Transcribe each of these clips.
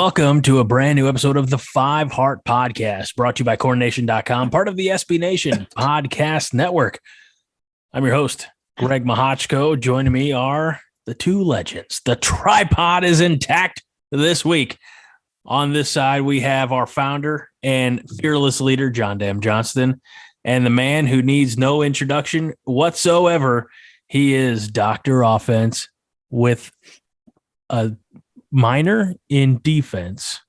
welcome to a brand new episode of the Five Heart Podcast, brought to you by CornNation.com, part of the SB Nation Podcast Network. I'm your host, Greg Mahochko. Joining me are the two legends. The tripod is intact this week. On this side, we have our founder and fearless leader, John Dam Johnston, and the man who needs no introduction whatsoever. He is Dr. Offense with a minor in defense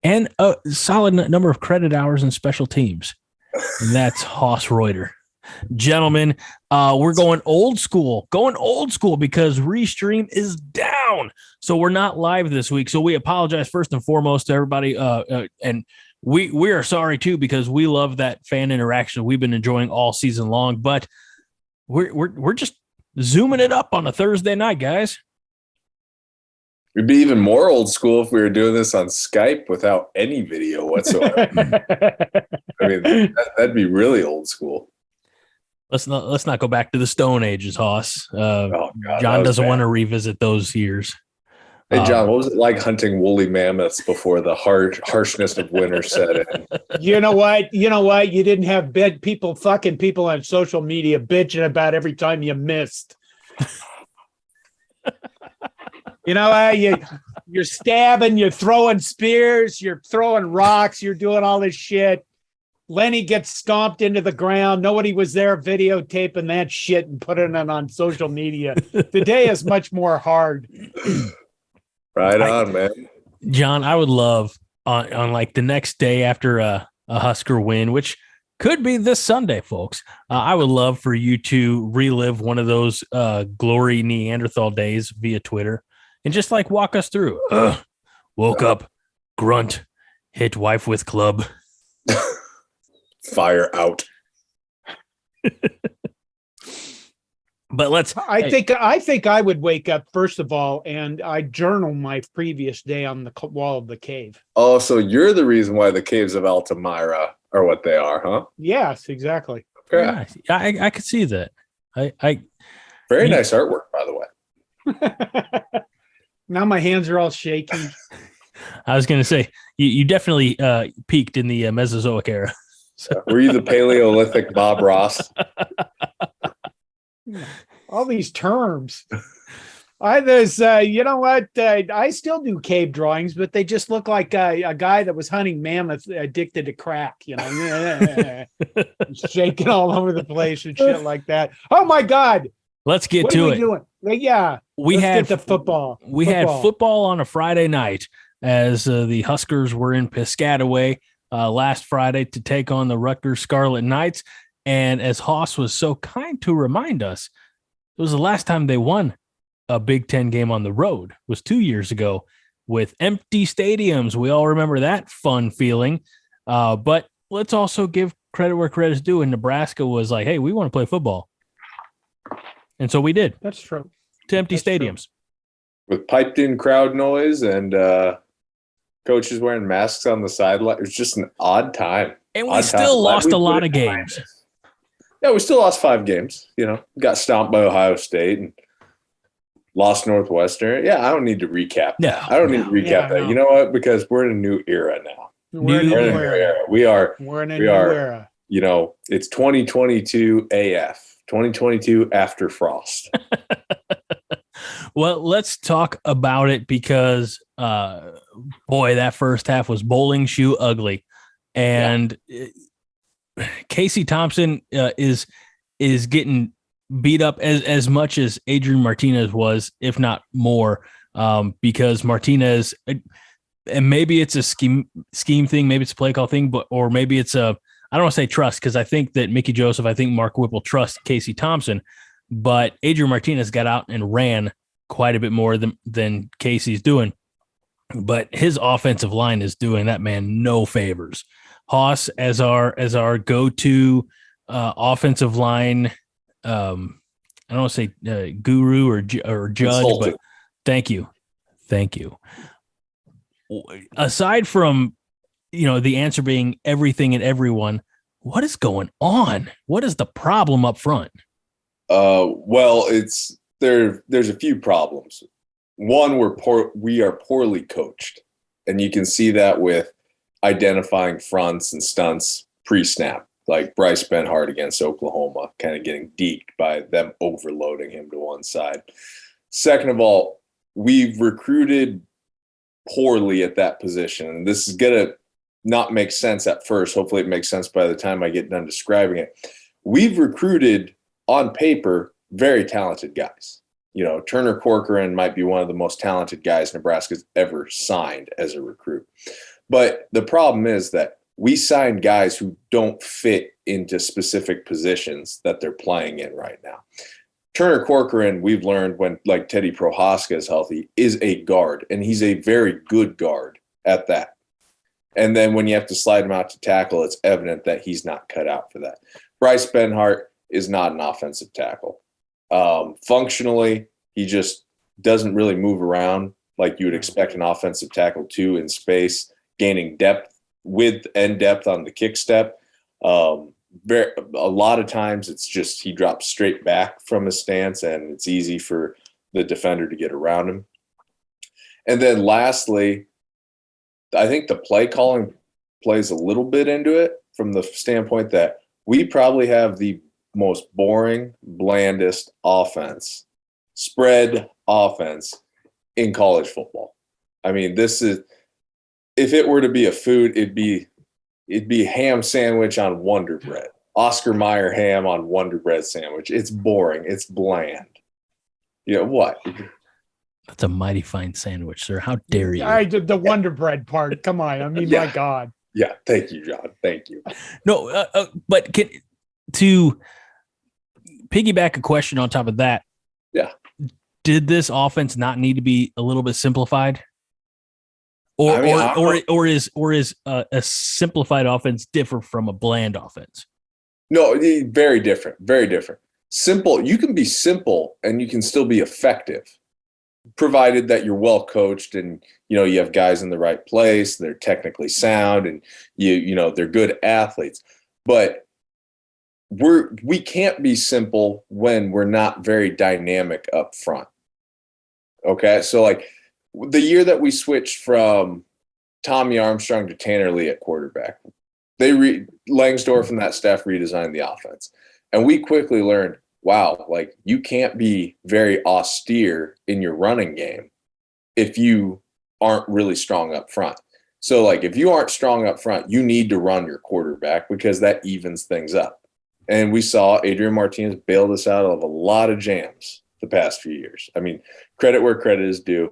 and a solid number of credit hours in special teams. And that's Hoss Reuter. Gentlemen, we're going old school because Restream is down. So we're not live this week. So we apologize first and foremost to everybody. And we are sorry too, because we love that fan interaction we've been enjoying all season long, but we're just zooming it up on a Thursday night, guys. We'd be even more old school if we were doing this on Skype without any video whatsoever. I mean, that'd be really old school. Let's not go back to the Stone Ages, Hoss. God, John doesn't want to revisit those years. Hey, John, what was it like hunting woolly mammoths before the harshness of winter set in? You know what? You didn't have people fucking people on social media bitching about every time you missed. You know, you're stabbing, you're throwing spears, you're throwing rocks, you're doing all this shit. Lenny gets stomped into the ground. Nobody was there videotaping that shit and putting it on social media. The day is much more hard. Right on, man. John, I would love on like the next day after a Husker win, which could be this Sunday, folks. I would love for you to relive one of those glory Neanderthal days via Twitter. And just like walk us through. Woke up, grunt, hit wife with club. Fire out. But I think I would wake up first of all, and I journal my previous day on the wall of the cave. Oh, so you're the reason why the caves of Altamira are what they are, huh? Yes, exactly. Okay. Nice. I could see that. Very nice artwork, by the way. Now my hands are all shaky. I was going to say, you definitely peaked in the Mesozoic era. So. Were you the Paleolithic Bob Ross? All these terms. You know what? I still do cave drawings, but they just look like a guy that was hunting mammoth addicted to crack, you know, shaking all over the place and shit like that. Oh my God. Let's get to it. Doing? Yeah. Let's get to football. We had football on a Friday night as the Huskers were in Piscataway last Friday to take on the Rutgers Scarlet Knights. And as Hoss was so kind to remind us, it was the last time they won a Big Ten game on the road. It was 2 years ago with empty stadiums. We all remember that fun feeling. But let's also give credit where credit's due. And Nebraska was like, hey, we want to play football. And so we did. That's true. To empty stadiums. True. With piped in crowd noise and coaches wearing masks on the sideline. It was just an odd time. And we still lost a lot of games. Yeah, we still lost 5 games. You know, got stomped by Ohio State and lost Northwestern. Yeah, I don't need to recap that. I don't need to recap that. No. You know what? Because we're in a new era now. We're in a new era. We're in a new era. You know, it's 2022 AF. 2022 after Frost. Well, let's talk about it because, boy, that first half was bowling shoe ugly. And Casey Thompson is getting beat up as much as Adrian Martinez was, if not more, because Martinez, and maybe it's a scheme thing, maybe it's a play call thing, or maybe it's I don't want to say trust, because I think that Mickey Joseph, I think Mark Whipple trust Casey Thompson, but Adrian Martinez got out and ran quite a bit more than Casey's doing. But his offensive line is doing that man no favors. Hoss, as our go-to offensive line, I don't want to say guru or judge, Consultant. But thank you. Aside from the answer being everything and everyone, what is going on? What is the problem up front? Well, there's a few problems. one, we are poorly coached. And you can see that with identifying fronts and stunts pre-snap, like Bryce Benhart against Oklahoma, kind of getting deked by them overloading him to one side. Second of all, we've recruited poorly at that position. And this is going to not make sense at first. Hopefully it makes sense by the time I get done describing it. We've recruited, on paper, very talented guys. You know, Turner Corcoran might be one of the most talented guys Nebraska's ever signed as a recruit. But the problem is that we signed guys who don't fit into specific positions that they're playing in right now. Turner Corcoran, we've learned when, like, Teddy Prohaska is healthy, is a guard, and he's a very good guard at that. And then when you have to slide him out to tackle, it's evident that he's not cut out for that. Bryce Benhart is not an offensive tackle. Functionally, he just doesn't really move around like you would expect an offensive tackle to in space, gaining depth, width and depth on the kick step. A lot of times it's just he drops straight back from his stance and it's easy for the defender to get around him. And then lastly, I think the play calling plays a little bit into it from the standpoint that we probably have the most boring, blandest offense, spread offense in college football. I mean, this is, if it were to be a food, it'd be ham sandwich on Wonder Bread, Oscar Mayer ham on Wonder Bread sandwich. It's boring. It's bland. You know what? That's a mighty fine sandwich, sir. How dare you? I did the Wonder Bread part. Come on. I mean, Yeah. my God. Yeah. Thank you, John. Thank you. No, but to piggyback a question on top of that. Yeah. Did this offense not need to be a little bit simplified? Or is a simplified offense different from a bland offense? No, very different. Very different. Simple. You can be simple and you can still be effective, provided that you're well coached and you have guys in the right place. They're technically sound and they're good athletes. But we can't be simple when we're not very dynamic up front. Okay, so like the year that we switched from Tommy Armstrong to Tanner Lee at quarterback, Langsdorff and that staff redesigned the offense. And we quickly learned, wow, like you can't be very austere in your running game if you aren't really strong up front. So like if you aren't strong up front, you need to run your quarterback because that evens things up. And we saw Adrian Martinez bailed us out of a lot of jams the past few years. I mean, credit where credit is due.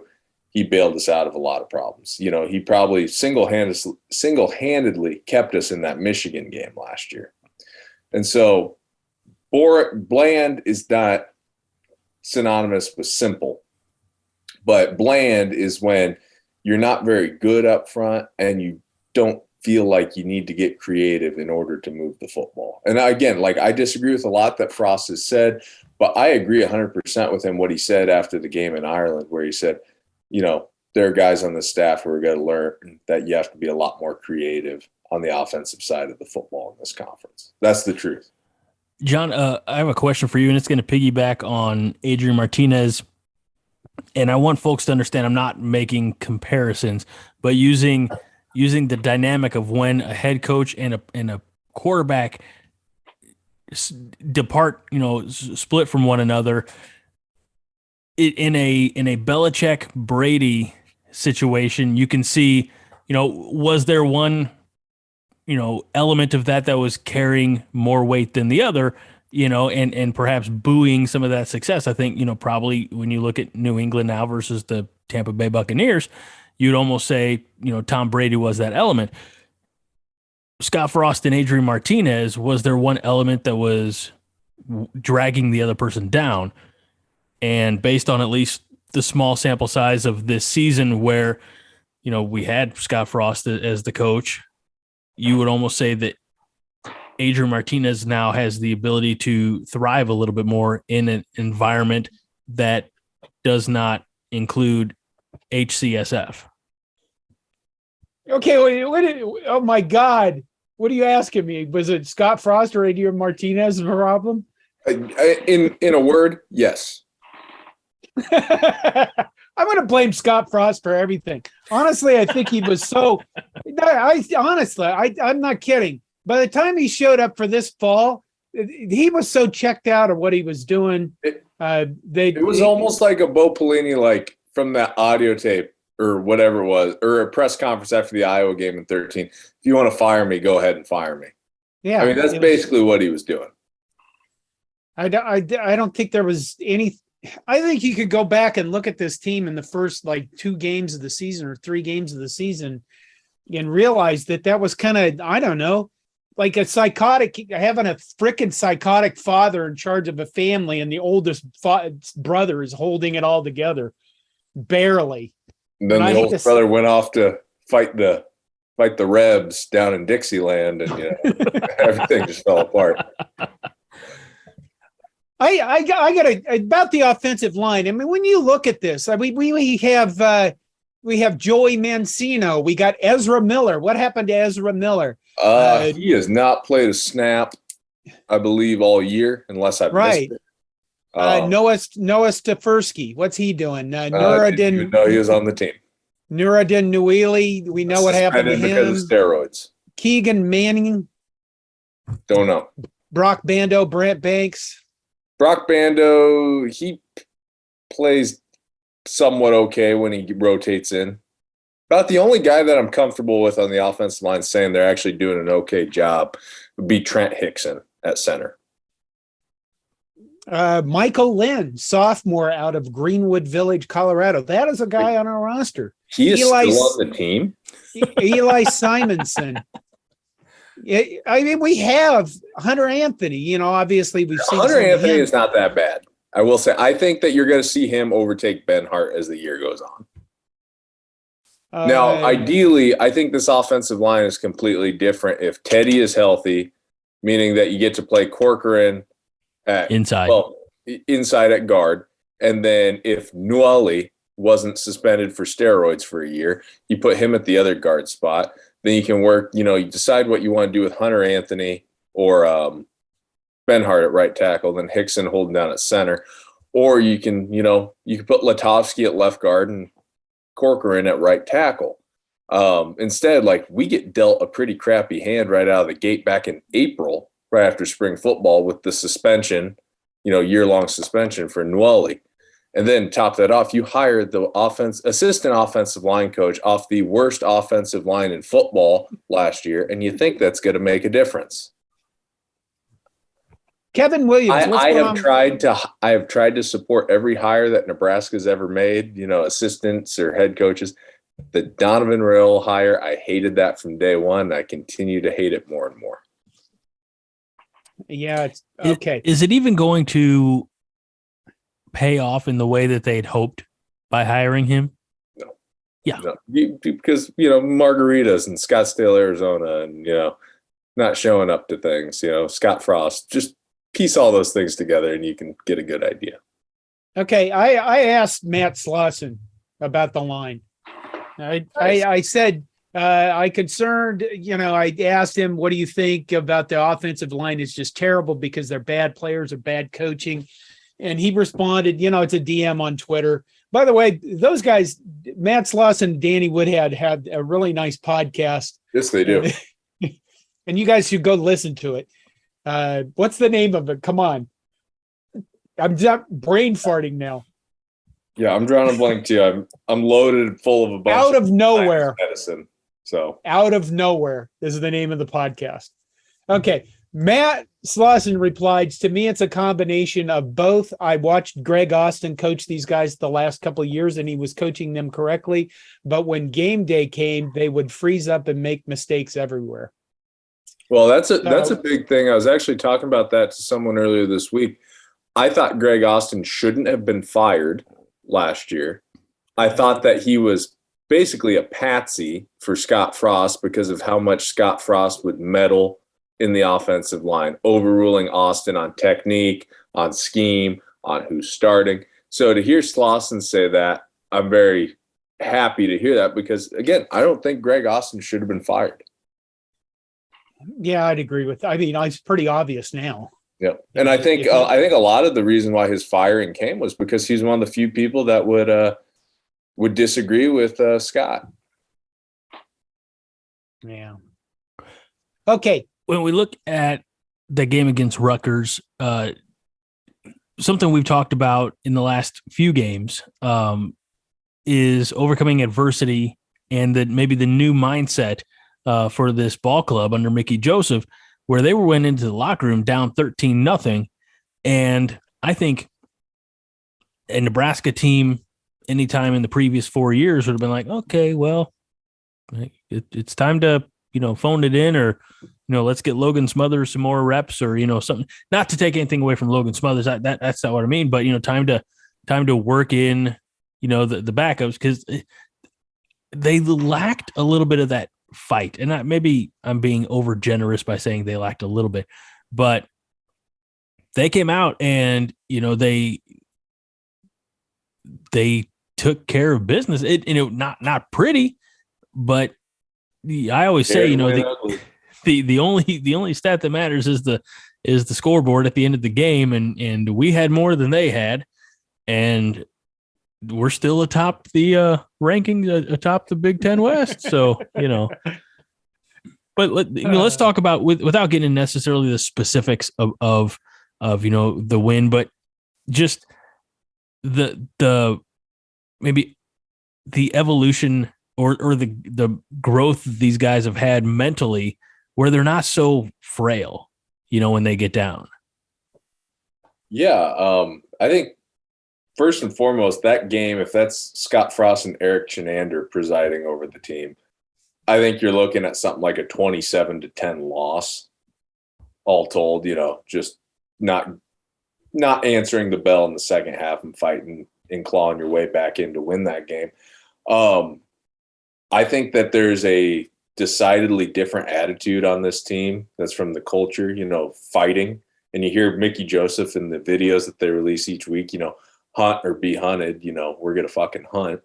He bailed us out of a lot of problems. He probably single-handedly kept us in that Michigan game last year. And so bland is not synonymous with simple, but bland is when you're not very good up front and you don't feel like you need to get creative in order to move the football. And again, like I disagree with a lot that Frost has said, but I agree 100% with him what he said after the game in Ireland, where he said, there are guys on the staff who are going to learn that you have to be a lot more creative on the offensive side of the football in this conference. That's the truth. John, I have a question for you, and it's going to piggyback on Adrian Martinez. And I want folks to understand I'm not making comparisons, but using the dynamic of when a head coach and a quarterback depart, split from one another. In a Belichick Brady situation, you can see, was there one, element of that was carrying more weight than the other, and perhaps buoying some of that success. I think, probably when you look at New England now versus the Tampa Bay Buccaneers, you'd almost say, Tom Brady was that element. Scott Frost and Adrian Martinez, was there one element that was dragging the other person down? And based on at least the small sample size of this season where, we had Scott Frost as the coach, you would almost say that Adrian Martinez now has the ability to thrive a little bit more in an environment that does not include HCSF. Okay, oh my God. What are you asking me? Was it Scott Frost or Adrian Martinez the problem? In a word, yes. I I'm going to blame Scott Frost for everything. Honestly, I think he was so. I'm not kidding. By the time he showed up for this fall, he was so checked out of what he was doing. It was almost like a Bo Pelini, like from that audio tape or whatever it was, or a press conference after the Iowa game in 13. If you want to fire me, go ahead and fire me. Yeah, I mean, that's basically what he was doing. I don't think there was any. I think you could go back and look at this team in the first like 2 games of the season or 3 games of the season and realize that was kind of, I don't know, like a psychotic, having a freaking psychotic father in charge of a family and the oldest brother is holding it all together. Barely. And then the oldest brother went off to fight the Rebs down in Dixieland, and everything just fell apart. I got about the offensive line. I mean, when you look at this, I mean, we have Joey Mancino. We got Ezra Miller. What happened to Ezra Miller? He has not played a snap, I believe, all year, unless I've missed it. Noah Stefersky. What's he doing? Didn't even know he was on the team. Nuruddin Nouili. We know what happened to him because of steroids. Keegan Manning. Don't know. Brock Bando, Brant Banks. Brock Bando, he plays somewhat okay when he rotates in. About the only guy that I'm comfortable with on the offensive line saying they're actually doing an okay job would be Trent Hickson at center. Michael Lynn, sophomore out of Greenwood Village, Colorado. That is a guy on our roster. He is still on the team. Eli Simonson. I mean, we have Hunter Anthony. Obviously we've seen Hunter Anthony is not that bad. I will say, I think that you're going to see him overtake Ben Hart as the year goes on. Now, ideally, I think this offensive line is completely different if Teddy is healthy, meaning that you get to play Corcoran at inside at guard, and then if Nouili wasn't suspended for steroids for a year, you put him at the other guard spot. Then you can work, you decide what you want to do with Hunter Anthony or Ben Hart at right tackle, then Hickson holding down at center. Or you can, you can put Latovsky at left guard and Corcoran at right tackle. Instead, like, we get dealt a pretty crappy hand right out of the gate back in April, right after spring football, with the suspension, year-long suspension for Nouili. And then top that off, you hire the assistant offensive line coach off the worst offensive line in football last year, and you think that's going to make a difference. Kevin Williams. I have tried to support every hire that Nebraska's ever made, assistants or head coaches. The Donovan Rail hire, I hated that from day one. I continue to hate it more and more. Yeah, it's okay. Is it even going to pay off in the way that they'd hoped by hiring him? No. Yeah. No. Because, margaritas in Scottsdale, Arizona, and, not showing up to things, Scott Frost, just piece all those things together and you can get a good idea. Okay. I asked Matt Slauson about the line. I said, I concerned, I asked him, what do you think about the offensive line? It's just terrible because they're bad players or bad coaching. And he responded, it's a DM on Twitter. By the way, those guys, Matt Slauson and Danny Woodhead, had a really nice podcast. Yes, they do. And you guys should go listen to it. What's the name of it? Come on. I'm brain farting now. Yeah, I'm drawing a blank too. I'm loaded full of a bunch out of nowhere medicine. So out of nowhere is the name of the podcast. Okay. Matt Slauson replied, to me, it's a combination of both. I watched Greg Austin coach these guys the last couple of years, and he was coaching them correctly. But when game day came, they would freeze up and make mistakes everywhere. Well, that's a big thing. I was actually talking about that to someone earlier this week. I thought Greg Austin shouldn't have been fired last year. I thought that he was basically a patsy for Scott Frost because of how much Scott Frost would meddle in the offensive line, overruling Austin on technique, on scheme, on who's starting. So to hear Slauson say that, I'm very happy to hear that because, again, I don't think Greg Austin should have been fired. Yeah, I'd agree with that. I mean, it's pretty obvious now. Yeah, and I think a lot of the reason why his firing came was because he's one of the few people that would would disagree with Scott. Yeah. Okay. When we look at the game against Rutgers, something we've talked about in the last few games is overcoming adversity, and that maybe the new mindset for this ball club under Mickey Joseph, where they went into the locker room down 13-0. And I think a Nebraska team anytime in the previous 4 years would have been like, okay, well, it's time to, phone it in, or, let's get Logan Smothers some more reps, or, something, not to take anything away from Logan Smothers. That's not what I mean, but, time to work in, the backups, because they lacked a little bit of that fight. And maybe I'm being over generous by saying they lacked a little bit, but they came out and, they took care of business. Not pretty, but I always say, the only stat that matters is the scoreboard at the end of the game, and we had more than they had, and we're still atop the rankings, atop the Big Ten West. So but let's talk about, without getting necessarily the specifics of the win, but just the maybe the evolution or the growth these guys have had mentally, where they're not so frail, when they get down. Yeah. I think first and foremost, that game, if that's Scott Frost and Eric Chenander presiding over the team, I think you're looking at something like a 27-10 loss, all told, just not answering the bell in the second half and fighting and clawing your way back in to win that game. I think that there's a decidedly different attitude on this team that's from the culture, fighting. And you hear Mickey Joseph in the videos that they release each week, hunt or be hunted, we're going to fucking hunt,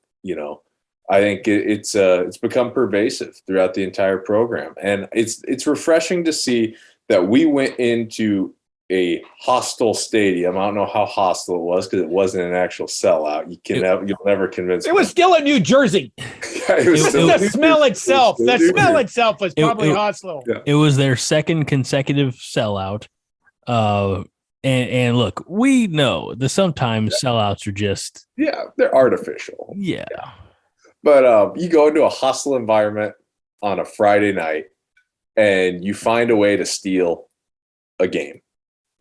I think it's become pervasive throughout the entire program. And it's refreshing to see that we went into a hostile stadium. I don't know how hostile it was because it wasn't an actual sellout. You'll never convince me. It was still in New Jersey. The smell itself. The smell itself was probably hostile. Yeah. It was their second consecutive sellout. And look, we know that sometimes sellouts are just they're artificial. Yeah. But you go into a hostile environment on a Friday night and you find a way to steal a game.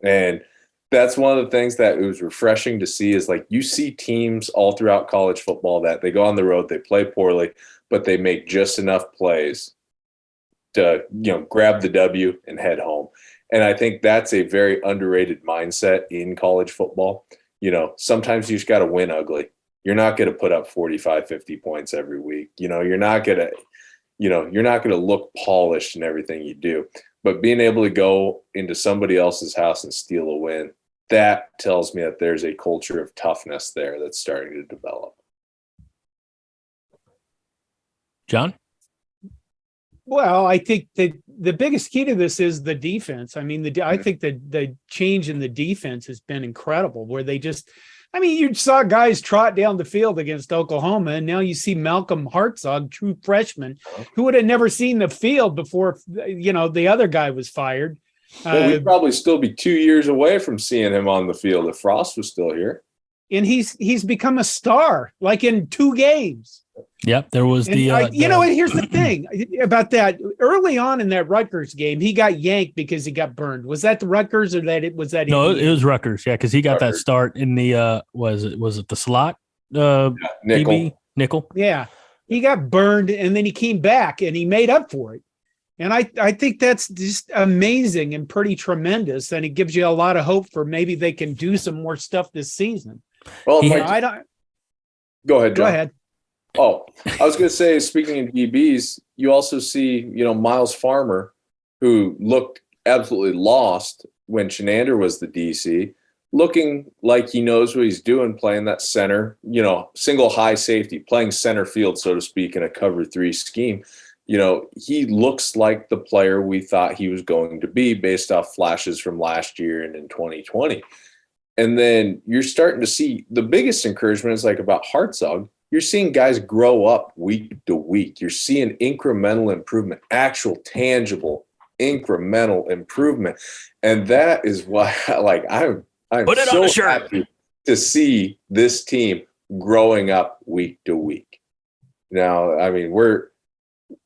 And that's one of the things that it was refreshing to see, is like you see teams all throughout college football that they go on the road, they play poorly, but they make just enough plays to, grab the W and head home. And I think that's a very underrated mindset in college football. Sometimes you just got to win ugly. You're not going to put up 45, 50 points every week. You're not going to look polished in everything you do. But being able to go into somebody else's house and steal a win, that tells me that there's a culture of toughness there that's starting to develop. John? Well, I think that the biggest key to this is the defense. I mean, I think that the change in the defense has been incredible, where they just, you saw guys trot down the field against Oklahoma, and now you see Malcolm Hartzog, true freshman, who would have never seen the field before, the other guy was fired. Well, we'd probably still be 2 years away from seeing him on the field if Frost was still here. And he's become a star, like in 2 games. Yep, there was and here's the thing about that. Early on in that Rutgers game, he got yanked because he got burned. Was that the Rutgers, or was that? No, it was Rutgers. Yeah, because he got that start in the was it the slot? Nickel. Yeah, he got burned, and then he came back and he made up for it. And I think that's just amazing and pretty tremendous, and it gives you a lot of hope for maybe they can do some more stuff this season. Well, I don't. Go ahead, John. Go ahead. Oh, I was going to say, speaking of DBs, you also see, Miles Farmer, who looked absolutely lost when Chenander was the DC, looking like he knows what he's doing, playing that center, single high safety, playing center field, so to speak, in a cover 3 scheme. He looks like the player we thought he was going to be based off flashes from last year and in 2020. And then you're starting to see the biggest encouragement is like about Hartzog. you're seeing guys grow up week to week. You're seeing incremental improvement, actual tangible incremental improvement. And that is why I'm so happy to see this team growing up week to week. Now, I mean, we're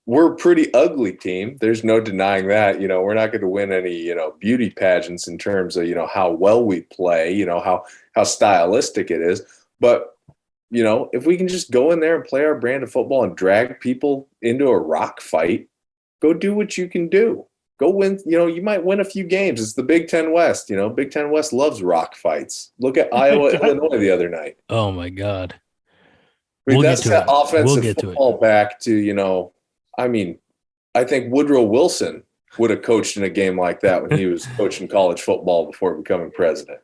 a pretty ugly team. There's no denying that. We're not going to win any, beauty pageants in terms of, how well we play, how stylistic it is. But, if we can just go in there and play our brand of football and drag people into a rock fight, go do what you can do. Go win. You might win a few games. It's the Big Ten West. Big Ten West loves rock fights. Look at Iowa, Illinois the other night. Oh, my God. I mean, that's that offensive football back to, I think Woodrow Wilson would have coached in a game like that when he was coaching college football before becoming president.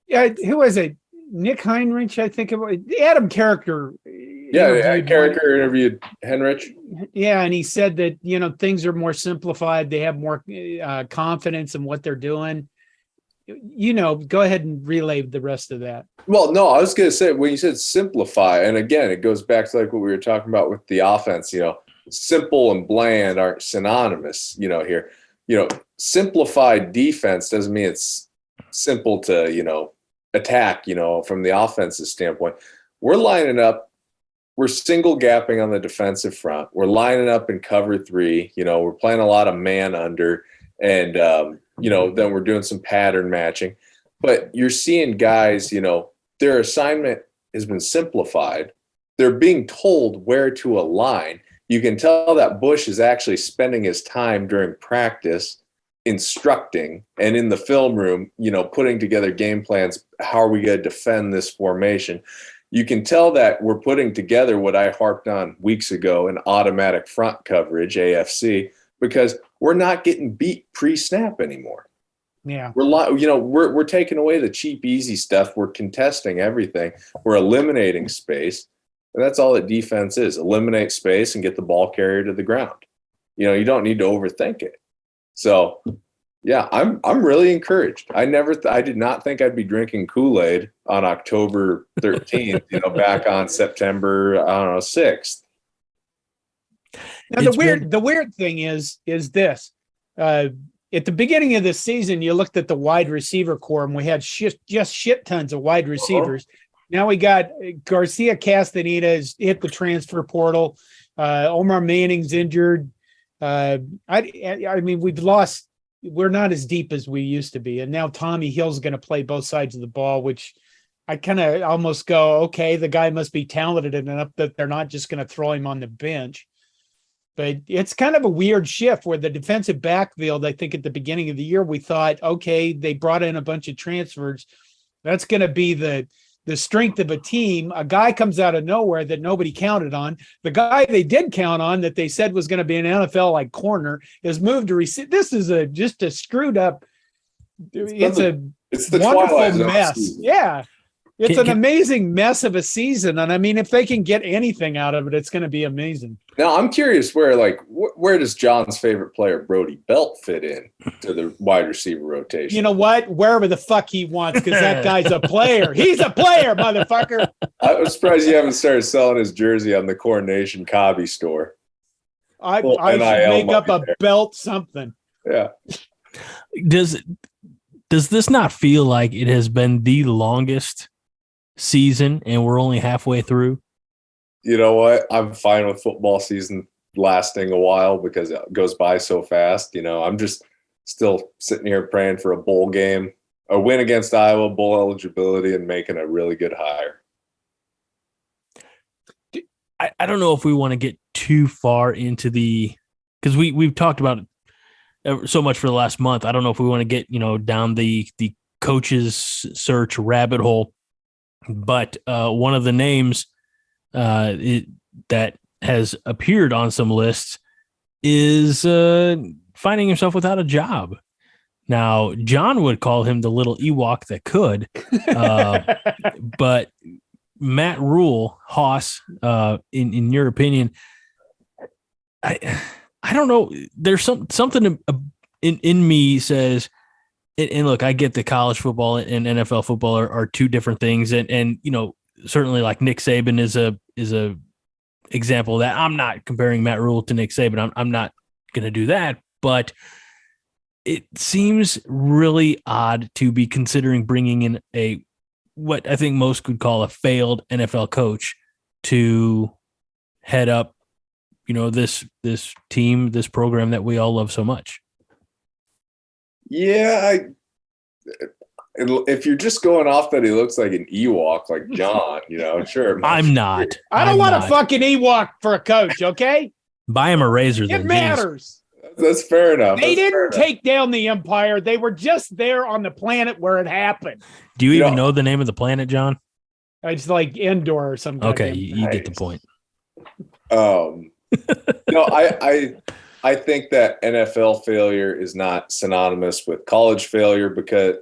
Yeah, who was it? Nick Heinrich, I think it was. Adam Carricker. Yeah, Carricker interviewed Heinrich. Yeah, and he said that, things are more simplified. They have more confidence in what they're doing. Go ahead and relay the rest of that. Well, no, I was going to say, when you said simplify, and again, it goes back to like what we were talking about with the offense, simple and bland aren't synonymous, here. Simplified defense doesn't mean it's simple to, attack, from the offensive standpoint. We're lining up, we're single gapping on the defensive front. We're lining up in cover 3, we're playing a lot of man under, and, then we're doing some pattern matching. But you're seeing guys, their assignment has been simplified. They're being told where to align. You can tell that Bush is actually spending his time during practice instructing, and in the film room, putting together game plans. How are we going to defend this formation? You can tell that we're putting together what I harped on weeks ago, an automatic front coverage, AFC, because we're not getting beat pre-snap anymore. Yeah. We're taking away the cheap, easy stuff. We're contesting everything. We're eliminating space. And that's all that defense is. Eliminate space and get the ball carrier to the ground. You don't need to overthink it. So, yeah, I'm really encouraged. I did not think I'd be drinking Kool-Aid on October 13th, back on September, 6th. Now, the weird thing is this. At the beginning of the season, you looked at the wide receiver core, and we had just shit tons of wide receivers. Now we got Garcia Castaneda has hit the transfer portal. Omar Manning's injured. I mean, we've lost. We're not as deep as we used to be. And now Tommy Hill's going to play both sides of the ball, which I kind of almost go, okay, the guy must be talented enough that they're not just going to throw him on the bench. But it's kind of a weird shift where the defensive backfield, I think at the beginning of the year, we thought, okay, they brought in a bunch of transfers. That's going to be the strength of a team. A guy comes out of nowhere that nobody counted on. The guy they did count on that they said was going to be an NFL corner is moved to receive. This is just a screwed up. It's the wonderful mess. Yeah. It's an amazing mess of a season. And I mean, if they can get anything out of it, it's going to be amazing. Now, I'm curious where does John's favorite player, Brody Belt, fit in to the wide receiver rotation? You know what? Wherever the fuck he wants, because that guy's a player. He's a player, motherfucker. I was surprised you haven't started selling his jersey on the Coronation Cobby store. I should make up a belt something. Yeah. Does this not feel like it has been the longest season and we're only halfway through? You know what? I'm fine with football season lasting a while because it goes by so fast. I'm just still sitting here praying for a bowl game, a win against Iowa, bowl eligibility, and making a really good hire. I don't know if we want to get too far into because we've talked about it so much for the last month. I don't know if we want to get, down the coaches search rabbit hole, but one of the names that has appeared on some lists is finding himself without a job. Now, John would call him the little Ewok that could, but Matt Rule, Haas, in your opinion, I don't know. There's something in me says, and look, I get that college football and NFL football are two different things, and certainly like Nick Saban is a example of that. I'm not comparing Matt Rule to Nick Saban. I'm not going to do that, but it seems really odd to be considering bringing in what I think most could call a failed NFL coach to head up, this team, this program that we all love so much. Yeah, if you're just going off that he looks like an Ewok, like John, sure. I'm not. I don't want a fucking Ewok for a coach, okay? Buy him a razor. It matters. That's fair enough. They didn't take down the empire. They were just there on the planet where it happened. Do you even know the name of the planet, John? It's like Endor or something. Okay, you get the point. I think that NFL failure is not synonymous with college failure because,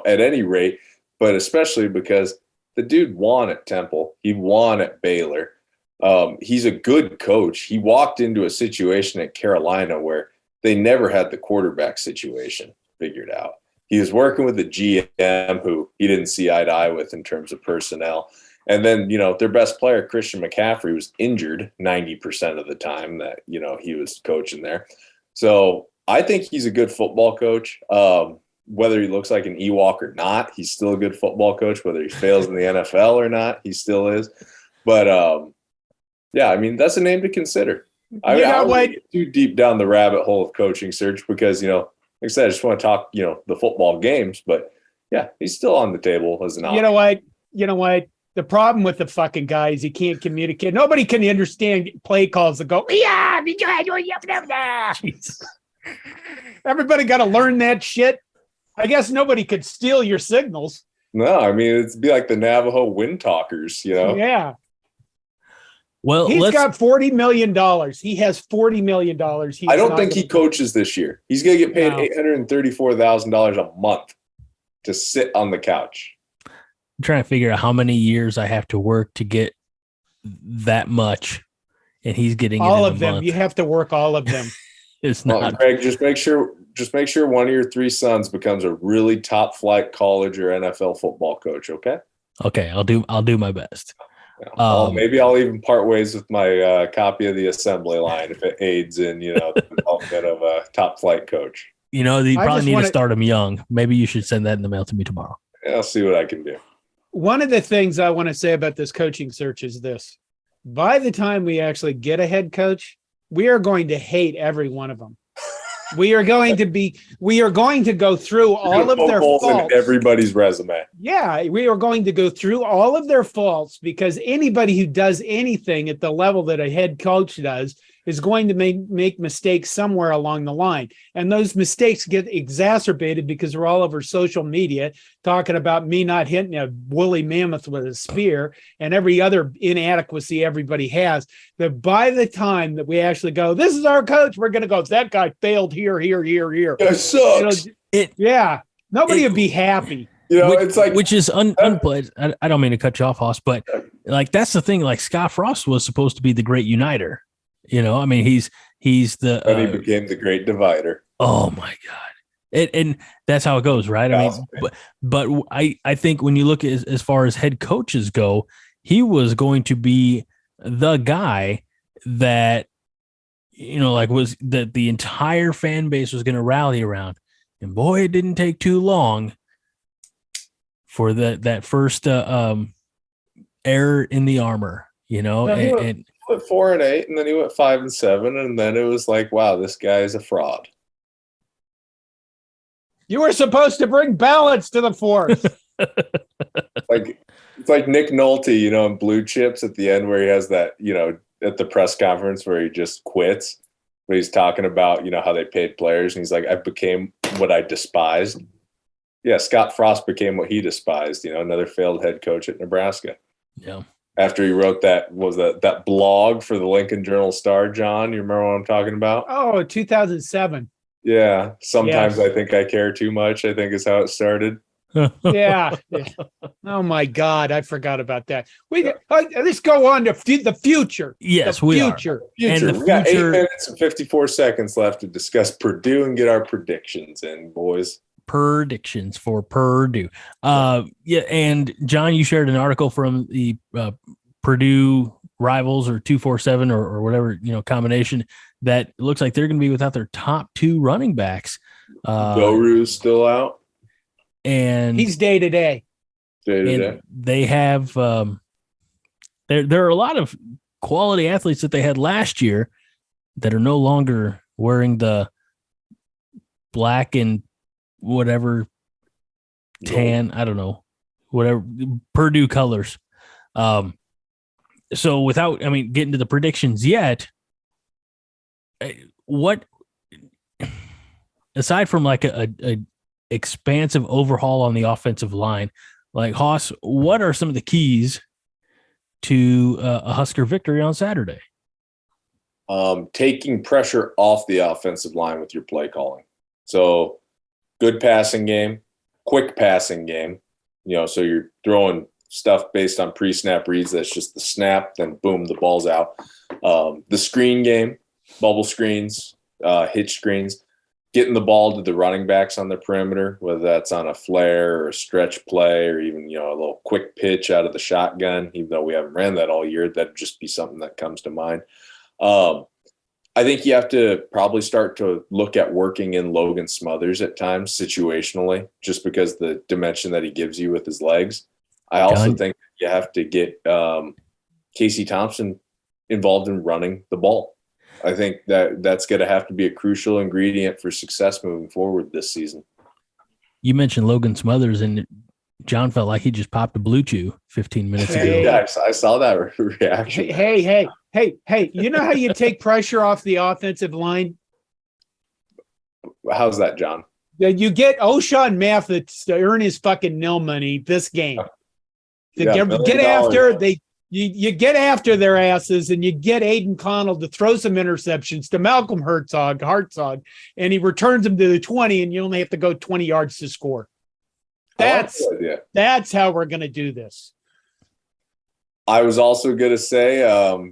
at any rate, but especially because the dude won at Temple. He won at Baylor. He's a good coach. He walked into a situation at Carolina where they never had the quarterback situation figured out. He was working with a GM who he didn't see eye to eye with in terms of personnel. And then, their best player, Christian McCaffrey, was injured 90% of the time that, he was coaching there. So I think he's a good football coach. Whether he looks like an Ewok or not, he's still a good football coach. Whether he fails in the NFL or not, he still is. But, that's a name to consider. I don't get too deep down the rabbit hole of coaching search because, like I said, I just want to talk, the football games. But, yeah, he's still on the table as an option. You know what? The problem with the fucking guy is he can't communicate. Nobody can understand play calls that go, yeah. Everybody got to learn that shit. I guess nobody could steal your signals. No, it'd be like the Navajo wind talkers, Yeah. Well, he's got $40 million. He has $40 million. I don't think he coaches this year. He's going to get paid $834,000 a month to sit on the couch. I'm trying to figure out how many years I have to work to get that much, and he's getting all it in of a them. month. You have to work all of them. It's not. Greg, just make sure one of your three sons becomes a really top flight college or NFL football coach. Okay. Okay, I'll do my best. Maybe I'll even part ways with my copy of the assembly line if it aids in the development of a top flight coach. You probably need to start him young. Maybe you should send that in the mail to me tomorrow. Yeah, I'll see what I can do. One of the things I want to say about this coaching search is this. By the time we actually get a head coach, we are going to hate every one of them. We are going to go through all of their faults in everybody's resume. Yeah, we are going to go through all of their faults because anybody who does anything at the level that a head coach does is going to make mistakes somewhere along the line. And those mistakes get exacerbated because we're all over social media talking about me not hitting a woolly mammoth with a spear and every other inadequacy everybody has. That by the time that we actually go, this is our coach, we're going to go, that guy failed here. That sucks. Nobody would be happy. It's like, which is unplayed. I don't mean to cut you off, Hoss, but like that's the thing. Like Scott Frost was supposed to be the great uniter. He's the. But he became the great divider. Oh my God! And that's how it goes, right? But I think when you look at as far as head coaches go, he was going to be the guy that was that the entire fan base was going to rally around. And boy, it didn't take too long for that first error in the armor. And went 4-8, and then he went 5-7, and then it was like, wow, this guy is a fraud. You were supposed to bring balance to the force. It's like Nick Nolte, in Blue Chips at the end where he has that, at the press conference where he just quits, but he's talking about, how they paid players, and he's like, I became what I despised. Yeah, Scott Frost became what he despised, another failed head coach at Nebraska. Yeah. After he wrote that blog for the Lincoln Journal-Star, John, you remember what I'm talking about? Oh, 2007. Yeah. Sometimes I think I care too much, I think is how it started. Yeah. Oh my God, I forgot about that. Let's go on to the future. Yes, the future. And we got 8 minutes and 54 seconds left to discuss Purdue and get our predictions in, boys. predictions for Purdue. Yeah, and John, you shared an article from the Purdue Rivals or 247 or whatever combination that looks like they're going to be without their top two running backs. Doru's still out, and he's day to day. They have there are a lot of quality athletes that they had last year that are no longer wearing the black and whatever tan, I don't know, whatever Purdue colors. So without, getting to the predictions yet, what, aside from like a expansive overhaul on the offensive line, like Haas, what are some of the keys to a Husker victory on Saturday? Taking pressure off the offensive line with your play calling. So good passing game, quick passing game, so you're throwing stuff based on pre-snap reads. That's just the snap, then boom, the ball's out. The screen game, bubble screens, hitch screens, getting the ball to the running backs on the perimeter, whether that's on a flare or a stretch play or even, a little quick pitch out of the shotgun, even though we haven't ran that all year, that'd just be something that comes to mind. I think you have to probably start to look at working in Logan Smothers at times situationally, just because the dimension that he gives you with his legs. I also think you have to get Casey Thompson involved in running the ball. I think that's going to have to be a crucial ingredient for success moving forward this season. You mentioned Logan Smothers, and John felt like he just popped a blue chew 15 minutes ago. Yeah, I saw that reaction. Hey, you know how you take pressure off the offensive line? How's that, John? You get O'Shawn Mathis to earn his fucking nil money this game. You get after their asses, and you get Aiden Connell to throw some interceptions to Malcolm Hartzog, and he returns them to the 20, and you only have to go 20 yards to score. That's how we're going to do this. I was also going to say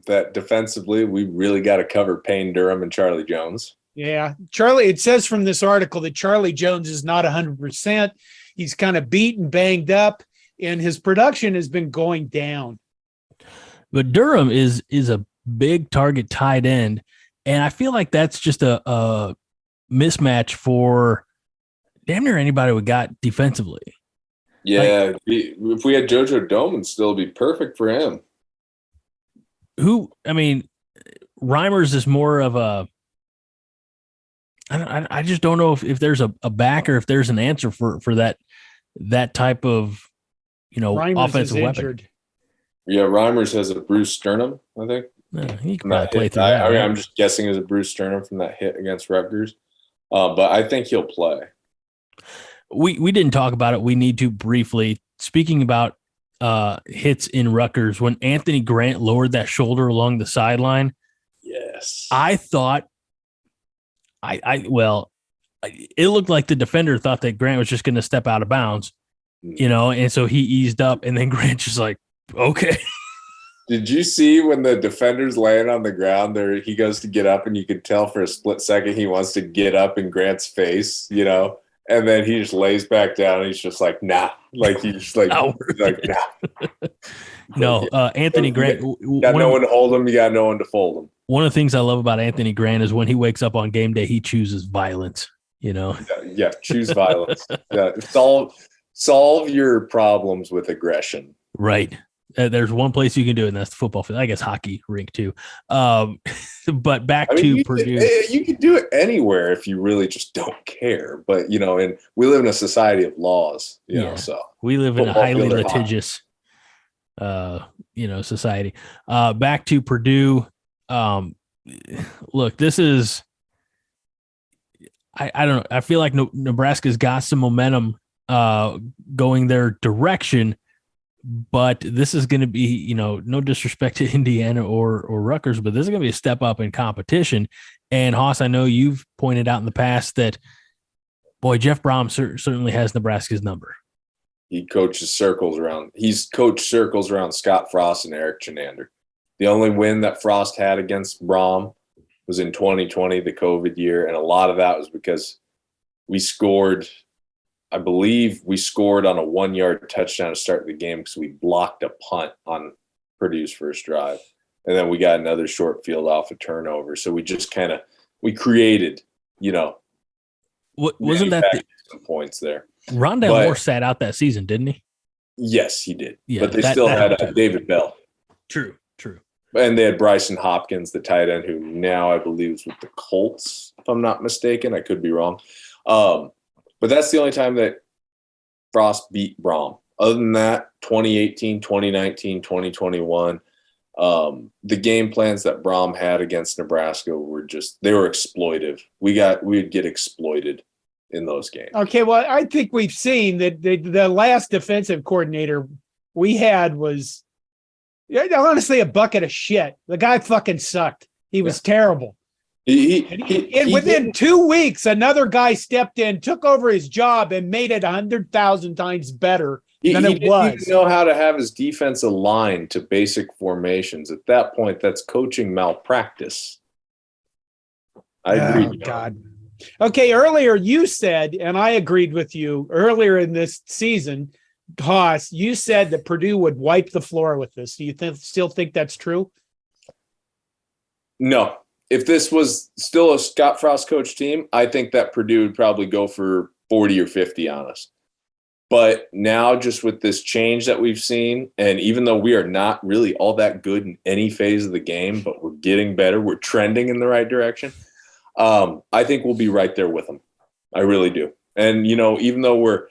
that defensively, we really got to cover Payne Durham and Charlie Jones. Yeah. Charlie, it says from this article that Charlie Jones is not 100%. He's kind of beat and banged up, and his production has been going down. But Durham is a big target tight end, and I feel like that's just a mismatch for damn near anybody we got defensively. Yeah, if we had JoJo Doman, still be perfect for him. Reimers is more of a. I just don't know if there's a back or if there's an answer for that type of Reimers offensive weapon. Yeah, Reimers has a bruised sternum, I think. Yeah, he can probably play through that. I'm just guessing it's a bruised sternum from that hit against Rutgers, but I think he'll play. We didn't talk about it. We need to briefly. Speaking about hits in Rutgers, when Anthony Grant lowered that shoulder along the sideline, yes, I thought it looked like the defender thought that Grant was just going to step out of bounds, and so he eased up, and then Grant just like, okay. Did you see when the defender's laying on the ground there, he goes to get up and you could tell for a split second he wants to get up in Grant's face, and then he just lays back down and he's just like, nah. Like he's just like, nah. No, Anthony Grant. You got no one to hold him, you got no one to fold him. One of the things I love about Anthony Grant is when he wakes up on game day, he chooses violence, Yeah, choose violence. Yeah, solve your problems with aggression. Right. There's one place you can do it, and that's the football field. I guess hockey rink too. But back to Purdue. You can do it anywhere if you really just don't care. But, and we live in a society of laws, so. We live in a highly litigious, society. Back to Purdue. Look, this is, I don't know. I feel like Nebraska's got some momentum going their direction. But this is going to be, no disrespect to Indiana or Rutgers, but this is going to be a step up in competition. And Haas, I know you've pointed out in the past that, boy, Jeff Brom certainly has Nebraska's number. He's coached circles around Scott Frost and Eric Chenander. The only win that Frost had against Brom was in 2020, the COVID year. And a lot of that was because we scored I believe we scored on a 1-yard touchdown to start the game because we blocked a punt on Purdue's first drive. And then we got another short field off a turnover. So we just we created, wasn't that some points there. Rondale Moore sat out that season, didn't he? Yes, he did. Yeah, but they still had David Bell. True. And they had Bryson Hopkins, the tight end, who now I believe is with the Colts, if I'm not mistaken. I could be wrong. But that's the only time that Frost beat Brom. Other than that, 2018, 2019, 2021, the game plans that Brom had against Nebraska were they were exploitive. We'd get exploited in those games. Okay, well, I think we've seen that the last defensive coordinator we had was honestly a bucket of shit. The guy fucking sucked. He was terrible. Within 2 weeks, another guy stepped in, took over his job, and made it 100,000 times better than it was. He didn't even know how to have his defense aligned to basic formations. At that point, that's coaching malpractice. I agree. Oh, God. Okay, earlier you said, and I agreed with you, earlier in this season, Haas, you said that Purdue would wipe the floor with this. Do you still think that's true? No. If this was still a Scott Frost coach team, I think that Purdue would probably go for 40 or 50 on us. But now just with this change that we've seen, and even though we are not really all that good in any phase of the game, but we're getting better, we're trending in the right direction, I think we'll be right there with them. I really do. And, even though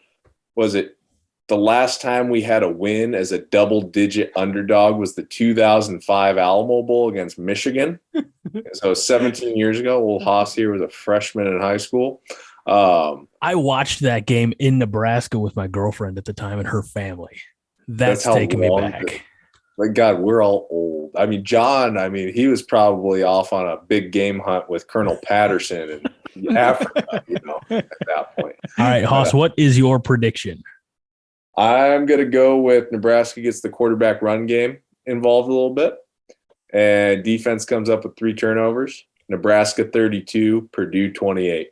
the last time we had a win as a double-digit underdog was the 2005 Alamo Bowl against Michigan. So 17 years ago, old Haas here was a freshman in high school. I watched that game in Nebraska with my girlfriend at the time and her family. That's taking me back. God, we're all old. I mean, John, he was probably off on a big game hunt with Colonel Patterson in Africa, at that point. All right, Haas, what is your prediction? I'm going to go with Nebraska gets the quarterback run game involved a little bit, and defense comes up with 3 turnovers. Nebraska 32, Purdue 28.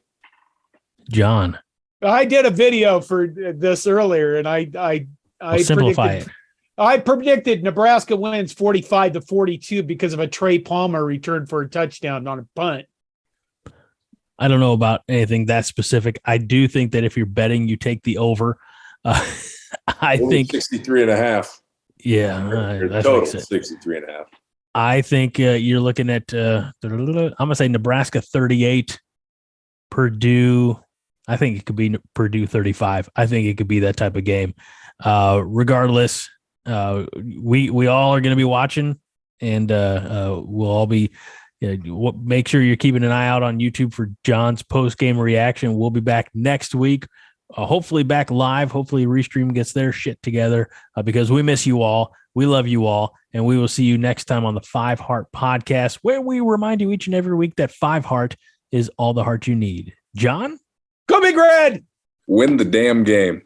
John. I did a video for this earlier, and I simplify it. I predicted Nebraska wins 45-42 because of a Trey Palmer return for a touchdown on a punt. I don't know about anything that specific. I do think that if you're betting, you take the over. I think 63.5. Yeah, that total makes it 63.5. I think you're looking at I'm gonna say Nebraska 38, Purdue. I think it could be Purdue 35. I think it could be that type of game. Regardless, we all are going to be watching, and we'll all be. Make sure you're keeping an eye out on YouTube for John's post-game reaction. We'll be back next week. Hopefully back live. Hopefully Restream gets their shit together because we miss you all. We love you all. And we will see you next time on the 5 Heart Podcast, where we remind you each and every week that 5 Heart is all the heart you need. John? Go Big Red! Win the damn game.